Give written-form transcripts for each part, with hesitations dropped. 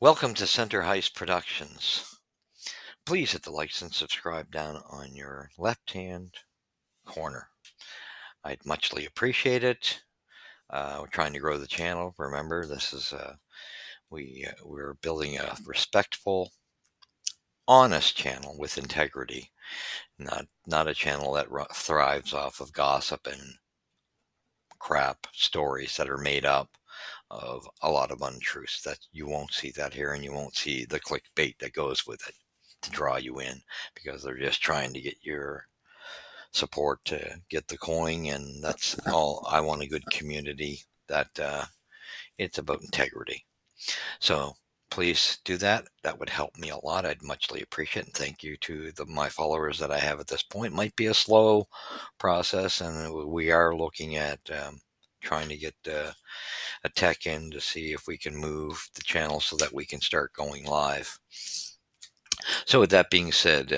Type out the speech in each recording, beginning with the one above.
Welcome to Center Heist Productions. Please hit the likes and subscribe down on your left hand corner. I'd muchly appreciate it. We're trying to grow the channel. Remember, this is we're building a respectful, honest channel with integrity, not a channel that thrives off of gossip and crap stories that are made up of a lot of untruths. That you won't see that here, and you won't see the clickbait that goes with it to draw you in, because they're just trying to get your support to get the coin, and that's all. I want a good community that it's about integrity. So please do that. That would help me a lot. I'd muchly appreciate it. And thank you to my followers that I have at this point. Might be a slow process, and we are looking at trying to get a tech in to see if we can move the channel so that we can start going live. So with that being said,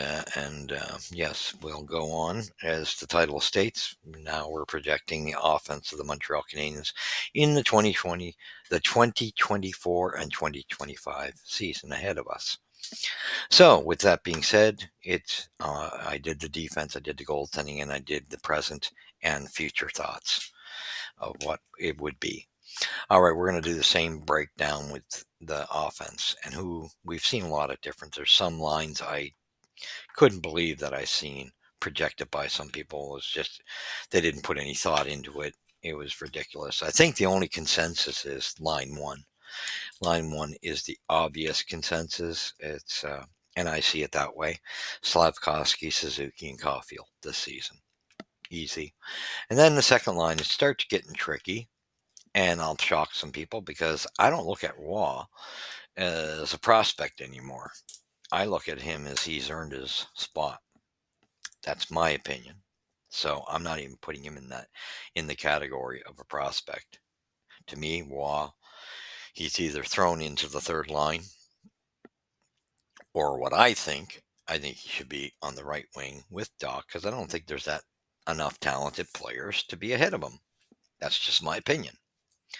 yes, we'll go on. As the title states, now we're projecting the offense of the Montreal Canadiens in the 2024 and 2025 season ahead of us. So with that being said, I did the defense, I did the goaltending, and I did the present and future thoughts of what it would be. All right, we're going to do the same breakdown with the offense, and who we've seen a lot of difference. There's some lines I couldn't believe that I seen projected by some people. It was just they didn't put any thought into it. It was ridiculous. I think the only consensus is line one. Line one is the obvious consensus. It's and I see it that way. Slavkovsky, Suzuki, and Caulfield this season. Easy. And then the second line, it starts getting tricky. And I'll shock some people because I don't look at Waugh as a prospect anymore. I look at him as he's earned his spot. That's my opinion. So I'm not even putting him in the category of a prospect. To me, Waugh, he's either thrown into the third line, or what I think he should be on the right wing with Doc, because I don't think there's that enough talented players to be ahead of him. That's just my opinion.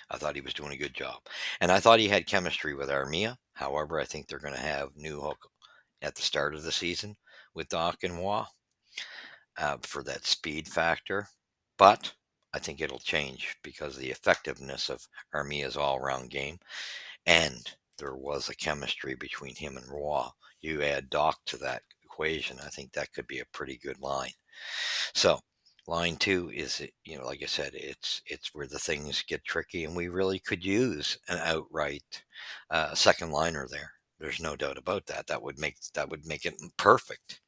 I thought he was doing a good job. And I thought he had chemistry with Armia. However, I think they're going to have Newhook at the start of the season with Doc and Waugh for that speed factor. But I think it'll change because of the effectiveness of Armia's all-around game. And there was a chemistry between him and Waugh. You add Doc to that equation, I think that could be a pretty good line. So line two is, like I said, it's where the things get tricky, and we really could use an outright second liner there. There's no doubt about that. That would make it perfect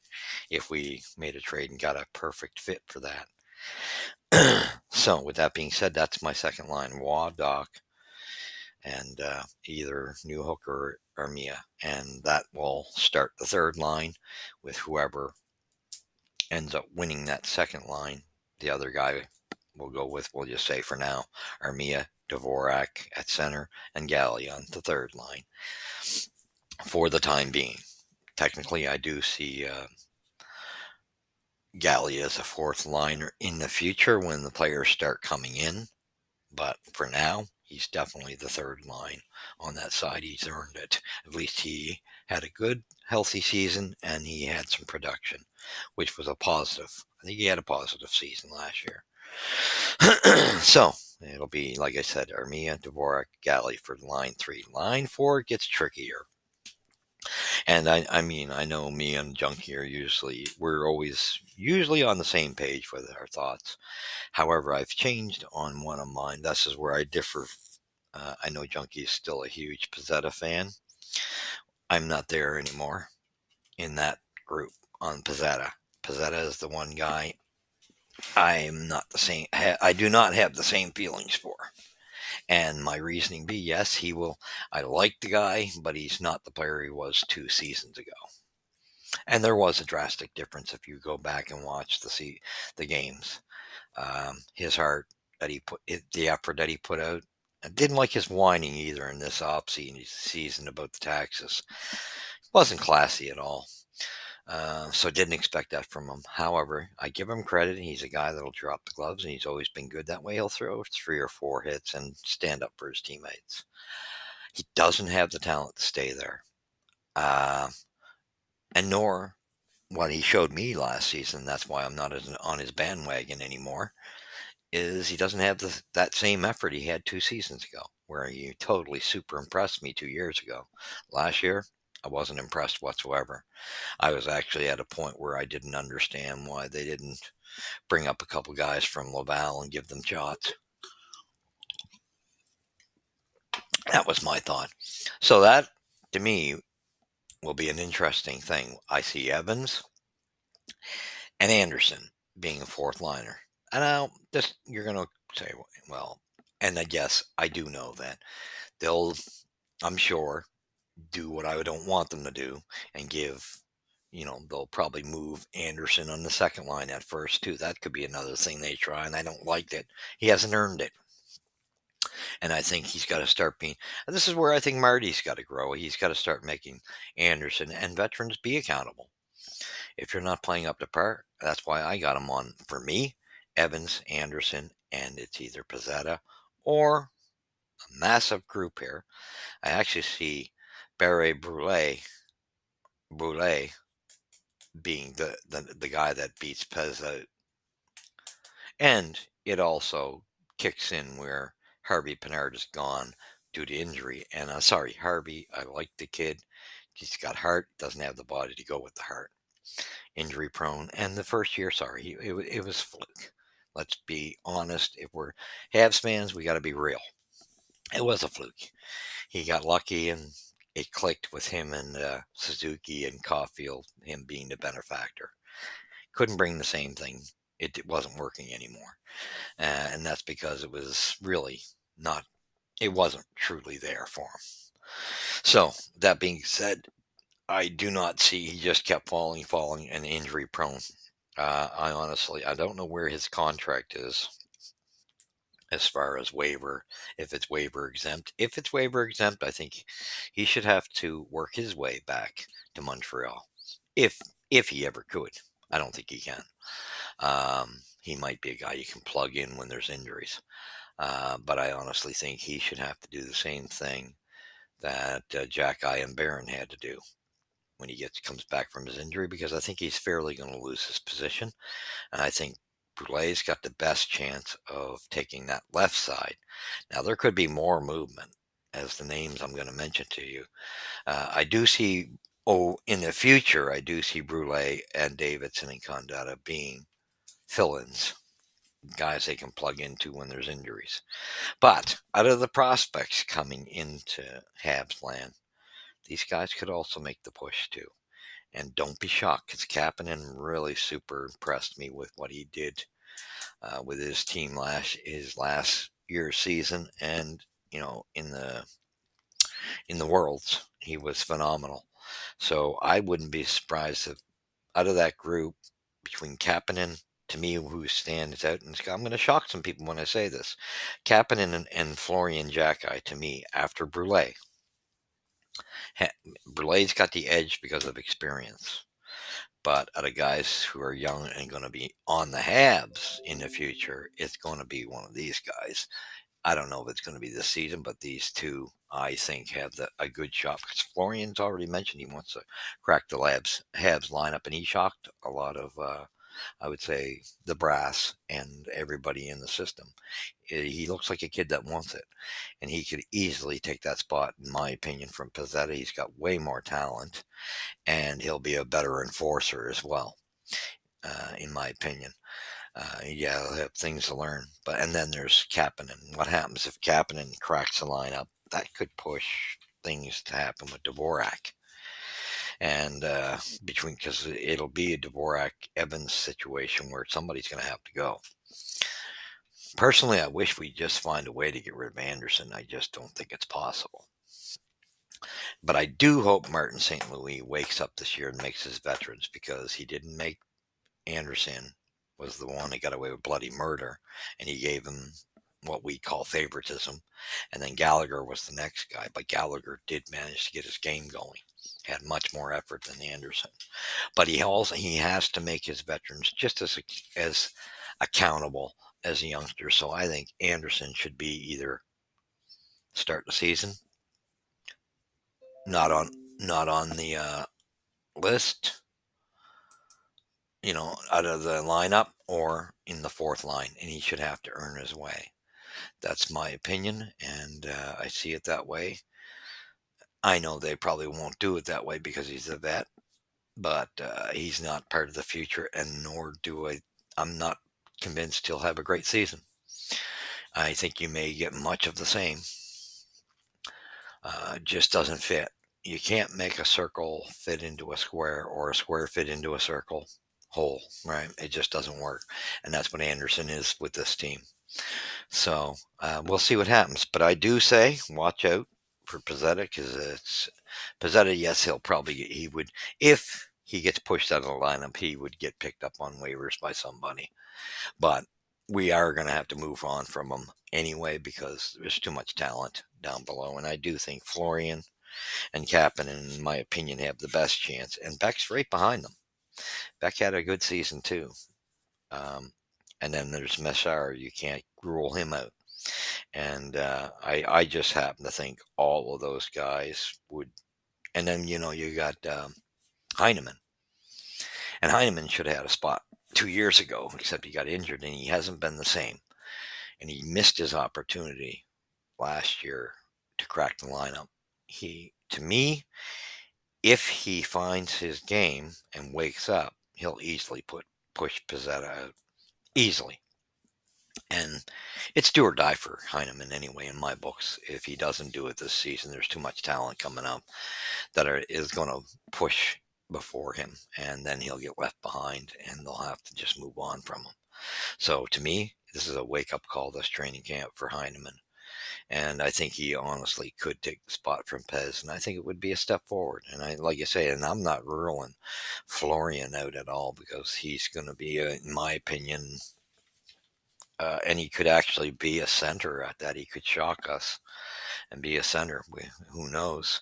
if we made a trade and got a perfect fit for that. So with that being said, that's my second line: Waugh, Doc, and either Newhook or Armia, and that will start the third line with whoever ends up winning that second line. The other guy we'll just say for now, Armia, Dvorak at center, and Galley on the third line for the time being. Technically, I do see Galley as a fourth liner in the future when the players start coming in, but for now, he's definitely the third line on that side. He's earned it. At least he had a good, healthy season, and he had some production, which was a positive. I think he had a positive season last year. So it'll be, like I said, Armia, Dvorak, Galley for line three. Line four gets trickier. And I know me and Junkie we're always usually on the same page with our thoughts. However, I've changed on one of mine. This is where I differ. I know Junkie is still a huge Pizzetta fan. I'm not there anymore in that group on Pizzetta. Pizzetta is the one guy I'm not the same. I do not have the same feelings for. And my reasoning be, yes, he will. I like the guy, but he's not the player he was 2 seasons ago. And there was a drastic difference if you go back and watch the games. His heart that the effort that he put out. I didn't like his whining either in this season about the taxes. Wasn't classy at all. So didn't expect that from him. However, I give him credit. He's a guy that'll drop the gloves, and he's always been good that way. He'll throw 3 or 4 hits and stand up for his teammates. He doesn't have the talent to stay there. Uh, and nor what he showed me last season, that's why I'm not on his bandwagon anymore, is he doesn't have that same effort he had 2 seasons ago, where he totally super impressed me 2 years ago. Last year, I wasn't impressed whatsoever. I was actually at a point where I didn't understand why they didn't bring up a couple guys from Laval and give them shots. That was my thought. So that, to me, will be an interesting thing. I see Evans and Anderson being a fourth liner. And now, this you're going to say, well, and I guess I do know that they'll, I'm sure, do what I don't want them to do and give, they'll probably move Anderson on the second line at first, too. That could be another thing they try, and I don't like that. He hasn't earned it. And I think he's got to start being, this is where I think Marty's got to grow. He's got to start making Anderson and veterans be accountable. If you're not playing up to par, that's why I got him on, for me, Evans, Anderson, and it's either Pizzetta or a massive group here. I actually see Barre Brule being the guy that beats Pizzetta. And it also kicks in where Harvey Pinard is gone due to injury. And sorry, Harvey, I like the kid. He's got heart, doesn't have the body to go with the heart. Injury prone. And the first year, sorry, it was fluke. Let's be honest. If we're Habs fans, we got to be real. It was a fluke. He got lucky and it clicked with him and Suzuki and Caulfield, him being the benefactor. Couldn't bring the same thing. It wasn't working anymore. And that's because it was really not, it wasn't truly there for him. So, that being said, I do not see, he just kept falling, and injury prone. I don't know where his contract is as far as waiver, if it's waiver exempt. If it's waiver exempt, I think he should have to work his way back to Montreal. If he ever could. I don't think he can. He might be a guy you can plug in when there's injuries. But I honestly think he should have to do the same thing that Jack Ian Barron had to do when he comes back from his injury, because I think he's fairly going to lose his position. And I think Brulet's got the best chance of taking that left side. Now, there could be more movement, as the names I'm going to mention to you. I do see, in the future, I do see Brule and Davidson and Condotta being fill-ins, guys they can plug into when there's injuries. But out of the prospects coming into Habs land, these guys could also make the push too. And don't be shocked, because Kapanen really super impressed me with what he did with his team his last year's season, and in the Worlds he was phenomenal. So I wouldn't be surprised if out of that group, between Kapanen, to me, who stands out, and I'm going to shock some people when I say this, Kapanen and Florian Jacki, to me, after Brule. Brule's got the edge because of experience. But out of guys who are young and going to be on the Habs in the future, it's going to be one of these guys. I don't know if it's going to be this season, but these two, I think, have a good shot. Because Florian's already mentioned he wants to crack the Habs lineup, and he shocked a lot of, I would say, the brass and everybody in the system. He looks like a kid that wants it, and he could easily take that spot, in my opinion, from Pizzetta. He's got way more talent, and he'll be a better enforcer as well, in my opinion. Yeah, he'll have things to learn. And then there's Kapanen. What happens if Kapanen cracks the lineup? That could push things to happen with Dvorak. And because it'll be a Dvorak Evans situation where somebody's going to have to go. Personally, I wish we just find a way to get rid of Anderson. I just don't think it's possible. But I do hope Martin St. Louis wakes up this year and makes his veterans, because he didn't make Anderson was the one that got away with bloody murder, and he gave him what we call favoritism. And then Gallagher was the next guy, but Gallagher did manage to get his game going, had much more effort than Anderson. But he has to make his veterans just as accountable as a youngster. So I think Anderson should be either start the season not on not on the list, out of the lineup or in the fourth line, and he should have to earn his way. That's my opinion, and I see it that way. I know they probably won't do it that way because he's a vet, but he's not part of the future, and nor do I. I'm not convinced he'll have a great season. I think you may get much of the same. Just doesn't fit. You can't make a circle fit into a square or a square fit into a circle hole, right? It just doesn't work. And that's what Anderson is with this team. So we'll see what happens. But I do say watch out for Pizzetta because it's Pizzetta. Yes, he would, if he gets pushed out of the lineup, he would get picked up on waivers by somebody. But we are going to have to move on from him anyway because there's too much talent down below. And I do think Florian and Kapanen, in my opinion, have the best chance. And Beck's right behind them. Beck had a good season too. Um, and then there's Messar. You can't rule him out. And I just happen to think all of those guys would. And then, you got Heineman. And Heineman should have had a spot 2 years ago, except he got injured and he hasn't been the same. And he missed his opportunity last year to crack the lineup. To me, if he finds his game and wakes up, he'll easily push Pizzetta out. Easily. And it's do or die for Heineman anyway, in my books. If he doesn't do it this season, there's too much talent coming up is going to push before him, and then he'll get left behind, and they'll have to just move on from him. So to me, this is a wake-up call this training camp for Heineman. And I think he honestly could take the spot from Pez, and I think it would be a step forward. And like you say, and I'm not ruling Florian out at all because he's going to be, in my opinion, and he could actually be a center at that. He could shock us and be a center. Who knows?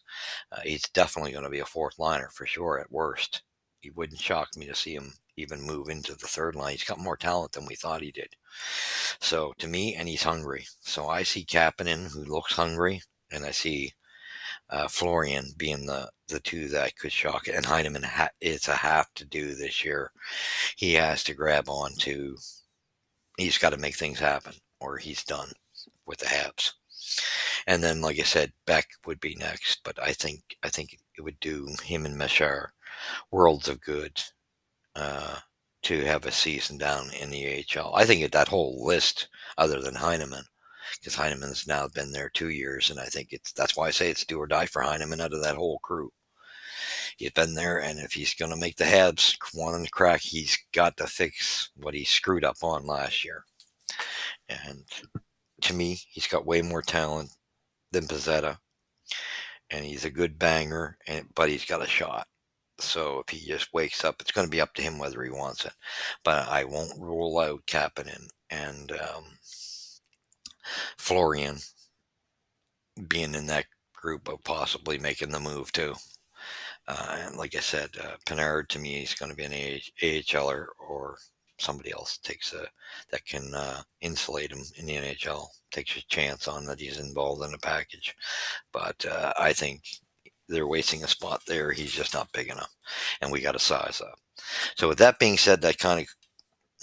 He's definitely going to be a fourth liner for sure at worst. He wouldn't shock me to see him even move into the third line. He's got more talent than we thought he did. So to me, and he's hungry. So I see Kapanen, who looks hungry, and I see Florian being the two that could shock it. And Heineman, it's a have to do this year. He has to grab on to. He's got to make things happen, or he's done with the Habs. And then, like I said, Beck would be next. But I think it would do him and Meshar worlds of good to have a season down in the AHL. I think that whole list, other than Heineman, because Heineman's now been there 2 years, and I think that's why I say it's do or die for Heineman out of that whole crew. He's been there, and if he's going to make the Habs want to crack, he's got to fix what he screwed up on last year. And to me, he's got way more talent than Pizzetta, and he's a good banger, but he's got a shot. So if he just wakes up, it's going to be up to him whether he wants it. But I won't rule out Kapanen and Florian being in that group of possibly making the move too. And like I said, Pinard to me is going to be an AHLer or somebody else that can insulate him in the NHL. Takes a chance on that he's involved in a package. But I think they're wasting a spot there. He's just not big enough, and we got to size up. So with that being said, that kind of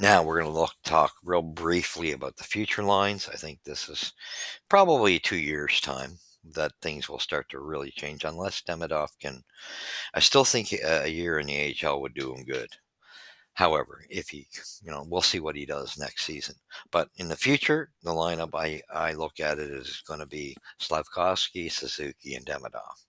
now we're going to talk real briefly about the future lines. I think this is probably 2 years' time that things will start to really change, unless Demidov can. I still think a year in the AHL would do him good. However, if he, we'll see what he does next season. But in the future, the lineup I look at it is going to be Slavkovsky, Suzuki, and Demidov.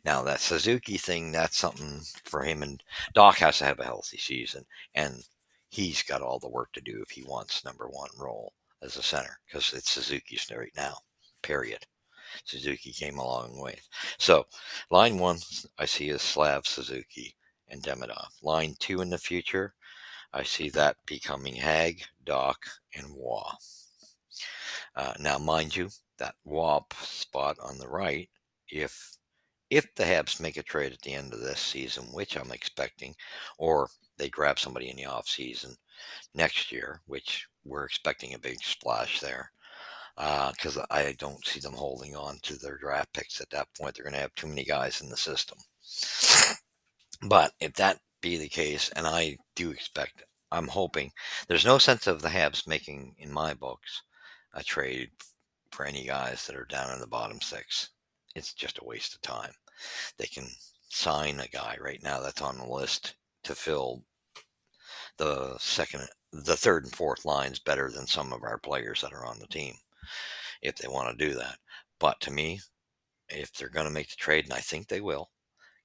Now that Suzuki thing, that's something for him, and Doc has to have a healthy season, and he's got all the work to do if he wants number one role as a center, because it's Suzuki's right now. Period. Suzuki came a long way. So line one I see is Slav, Suzuki, and Demidov. Line two in the future, I see that becoming Hag, Doc, and Waugh. Now, mind you, that Waugh spot on the right, if the Habs make a trade at the end of this season, which I'm expecting, or they grab somebody in the off season next year, which we're expecting a big splash there, because I don't see them holding on to their draft picks at that point. They're going to have too many guys in the system. But if that be the case, and I do expect, I'm hoping, there's no sense of the Habs making, in my books, a trade for any guys that are down in the bottom six. It's just a waste of time. They can sign a guy right now that's on the list to fill the third and fourth lines better than some of our players that are on the team if they want to do that. But to me, if they're going to make the trade, and I think they will,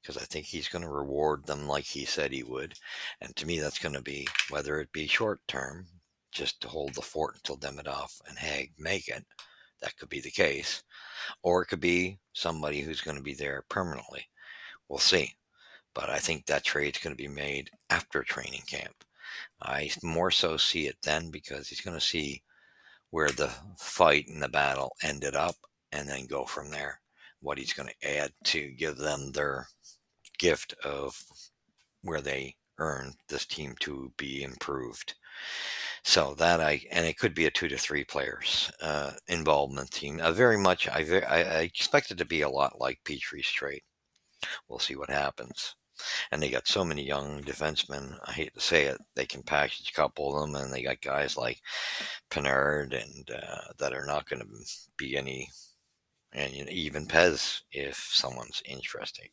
because I think he's going to reward them like he said he would. And to me, that's going to be, whether it be short term, just to hold the fort until Demidov and Hag make it. That could be the case. Or it could be somebody who's going to be there permanently. We'll see. But I think that trade's going to be made after training camp. I more so see it then because he's going to see where the fight and the battle ended up and then go from there. What he's going to add to give them their gift of where they earned this team to be improved. So and it could be a 2 to 3 players involvement team. Very much, I expect it to be a lot like Petrie's trade. We'll see what happens. And they got so many young defensemen. I hate to say it, they can package a couple of them, and they got guys like Pinard and that are not going to be any, and even Pez if someone's interesting.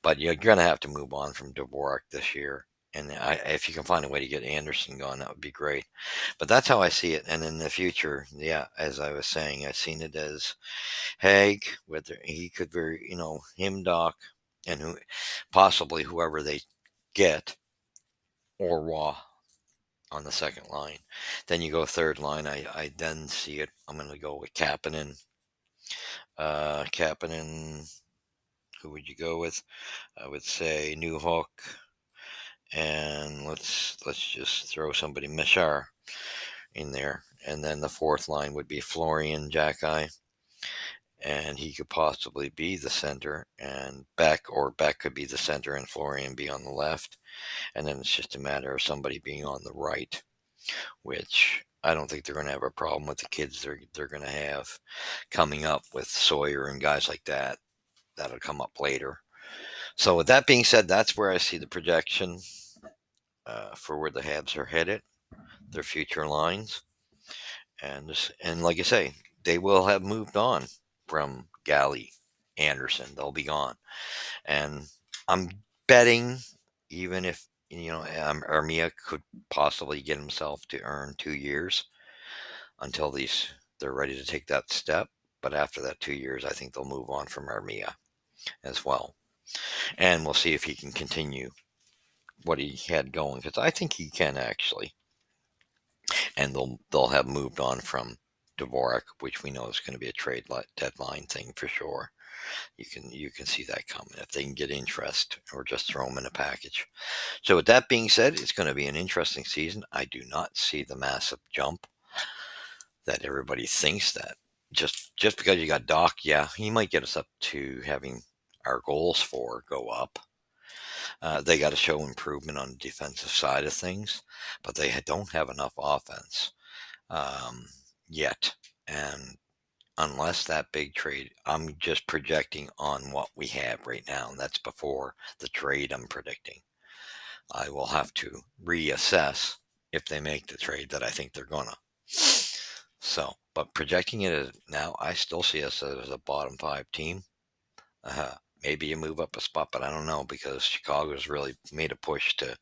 But you're going to have to move on from Dvorak this year. And if you can find a way to get Anderson gone, that would be great. But that's how I see it. And in the future, yeah, as I was saying, I've seen it as Haig, whether he could him, Doc, and possibly whoever they get, or Waugh on the second line. Then you go third line. I then see it. I'm going to go with Kapanen. Kapanen, who would you go with? I would say Newhook. And let's just throw somebody Mishar in there, and then the fourth line would be Florian Jacki, and he could possibly be the center, and Beck could be the center and Florian be on the left, and then it's just a matter of somebody being on the right, which I don't think they're going to have a problem with the kids they're going to have coming up with Sawyer and guys like that. That'll come up later. So with that being said, that's where I see the projection for where the Habs are headed, their future lines, and like I say, they will have moved on from Galley, Anderson. They'll be gone, and I'm betting, even if Armia could possibly get himself to earn 2 years until they're ready to take that step. But after that 2 years, I think they'll move on from Armia as well, and we'll see if he can continue what he had going, because I think he can actually. And they'll have moved on from Dvorak, which we know is going to be a trade deadline thing for sure. You can see that coming if they can get interest or just throw them in a package. So with that being said, it's going to be an interesting season. I do not see the massive jump that everybody thinks that just because you got Doc, yeah, he might get us up to having our goals for go up. They got to show improvement on the defensive side of things, but they don't have enough offense yet. And unless that big trade, I'm just projecting on what we have right now. And that's before the trade I'm predicting. I will have to reassess if they make the trade that I think they're going to. So, but projecting it now, I still see us as a bottom 5 team. Maybe you move up a spot, but I don't know, because Chicago's really made a push to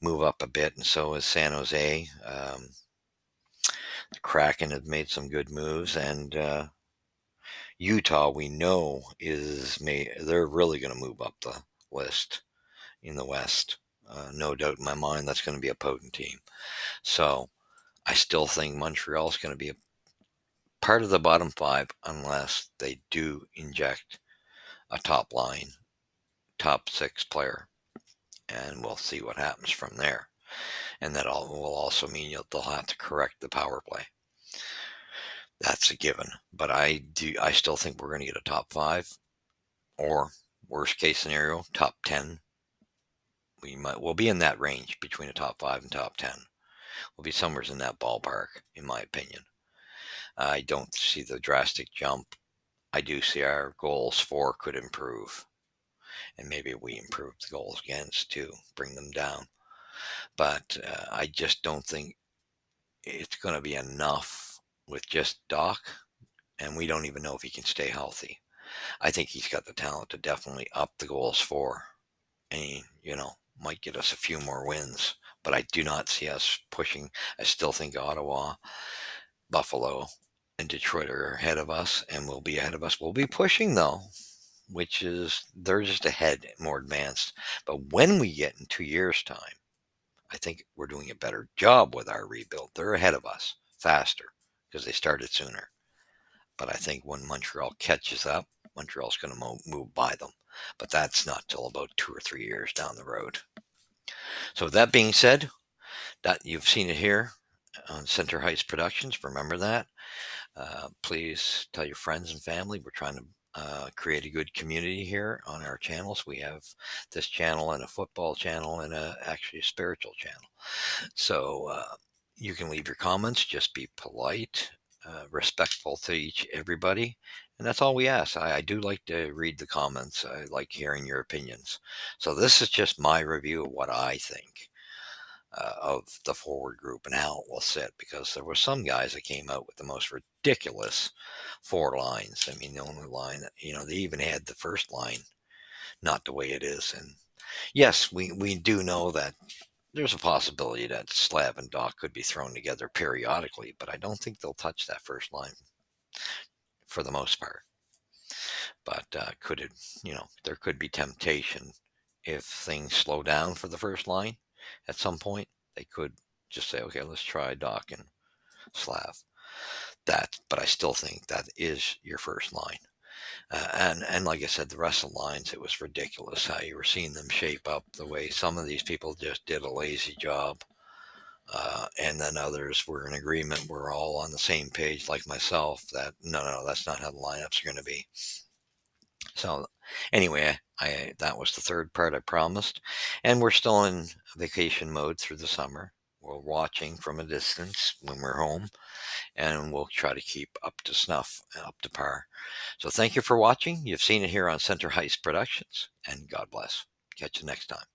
move up a bit, and so has San Jose. The Kraken have made some good moves, and Utah, we know, they're really going to move up the list in the West. No doubt in my mind, that's going to be a potent team. So I still think Montreal's going to be a part of the bottom 5 unless they do inject a top 6 player. And we'll see what happens from there. And that will also mean they'll have to correct the power play. That's a given. But I still think we're going to get a top 5, or worst case scenario, top 10. We'll be in that range between a top 5 and top 10. We'll be somewhere in that ballpark, in my opinion. I don't see the drastic jump. I do see our goals for could improve, and maybe we improve the goals against to bring them down. But I just don't think it's going to be enough with just Doc, and we don't even know if he can stay healthy. I think he's got the talent to definitely up the goals for, and might get us a few more wins. But I do not see us pushing. I still think Ottawa, Buffalo, and Detroit are ahead of us, and will be ahead of us. We'll be pushing though, which is they're just ahead, more advanced. But when we get in 2 years' time, I think we're doing a better job with our rebuild. They're ahead of us faster because they started sooner. But I think when Montreal catches up, Montreal's going to move by them. But that's not till about 2 or 3 years down the road. So with that being said, that you've seen it here on Center Heights Productions. Remember that. Please tell your friends and family. We're trying to create a good community here on our channels. We have this channel and a football channel and actually a spiritual channel. So you can leave your comments. Just be polite, respectful to everybody. And that's all we ask. I do like to read the comments. I like hearing your opinions. So this is just my review of what I think of the forward group and how it will sit, because there were some guys that came out with the most ridiculous four lines. I mean, the only line that, they even had the first line not the way it is. And yes, we do know that there's a possibility that Slav and Doc could be thrown together periodically, but I don't think they'll touch that first line for the most part. But could it, there could be temptation if things slow down for the first line at some point. They could just say, okay, let's try Doc and Slav. But I still think that is your first line. And like I said, the rest of the lines, it was ridiculous how you were seeing them shape up the way some of these people just did a lazy job. And then others were in agreement. We're all on the same page, like myself, that no, that's not how the lineups are going to be. So anyway, that was the third part I promised. And we're still in vacation mode through the summer. We're watching from a distance when we're home, and we'll try to keep up to snuff, up to par. So thank you for watching. You've seen it here on Center Heights Productions, and God bless. Catch you next time.